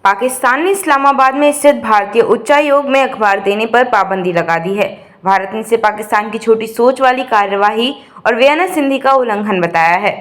पाकिस्तान ने इस्लामाबाद में स्थित भारतीय उच्चायोग में अखबार देने पर पाबंदी लगा दी है। भारत ने इसे पाकिस्तान की छोटी सोच वाली कार्यवाही और वियना संधि का उल्लंघन बताया है।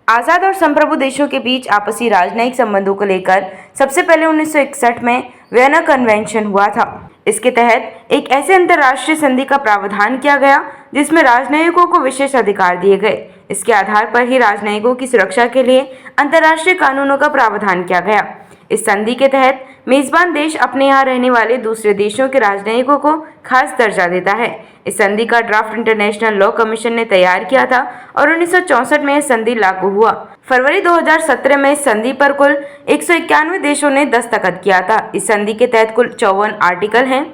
आज़ाद और संप्रभु देशों के बीच आपसी राजनयिक संबंधों को लेकर सबसे पहले 1961 में वियना कन्वेंशन हुआ था। इसके तहत एक ऐसे अंतर्राष्ट्रीय संधि का प्रावधान किया गया जिसमें राजनयिकों को विशेष अधिकार दिए गए। इसके आधार पर ही राजनयिकों की सुरक्षा के लिए अंतर्राष्ट्रीय कानूनों का प्रावधान किया गया। इस संधि के तहत मेजबान देश अपने यहाँ रहने वाले दूसरे देशों के राजनयिकों को खास दर्जा देता है। इस संधि का ड्राफ्ट इंटरनेशनल लॉ कमीशन ने तैयार किया था और 1964 में यह संधि लागू हुआ। फरवरी 2017 में इस संधि पर कुल 191 देशों ने दस्तखत किया था। इस संधि के तहत कुल 54 आर्टिकल हैं।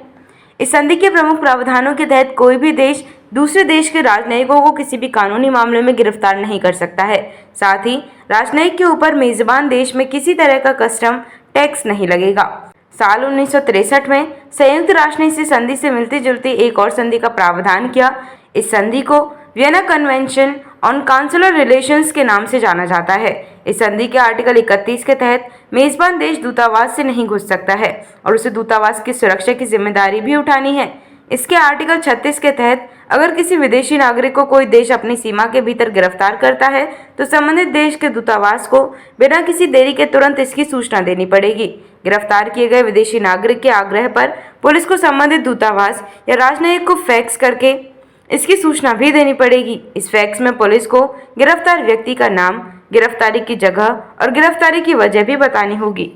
इस संधि के प्रमुख प्रावधानों के तहत कोई भी देश दूसरे देश के राजनयिकों को किसी भी कानूनी मामले में गिरफ्तार नहीं कर सकता है। साथ ही राजनयिक के ऊपर मेजबान देश में किसी तरह का कस्टम टैक्स नहीं लगेगा। साल 1963 में संयुक्त राष्ट्र ने इस संधि से मिलती जुलती एक और संधि का प्रावधान किया। इस संधि को Vienna convention on consular relations के नाम से जाना जाता है। इस संधि के आर्टिकल 31 के तहत मेजबान देश दूतावास से नहीं घुस सकता है और उसे दूतावास की सुरक्षा की जिम्मेदारी भी उठानी है। इसके आर्टिकल 36 के तहत अगर किसी विदेशी नागरिक को कोई देश अपनी सीमा के भीतर गिरफ्तार करता है तो संबंधित देश के दूतावास को बिना किसी देरी के तुरंत इसकी सूचना देनी पड़ेगी। गिरफ्तार किए गए विदेशी नागरिक के आग्रह पर पुलिस को संबंधित दूतावास या राजनयिक को फैक्स करके इसकी सूचना भी देनी पड़ेगी। इस फैक्स में पुलिस को गिरफ्तार व्यक्ति का नाम, गिरफ्तारी की जगह और गिरफ्तारी की वजह भी बतानी होगी।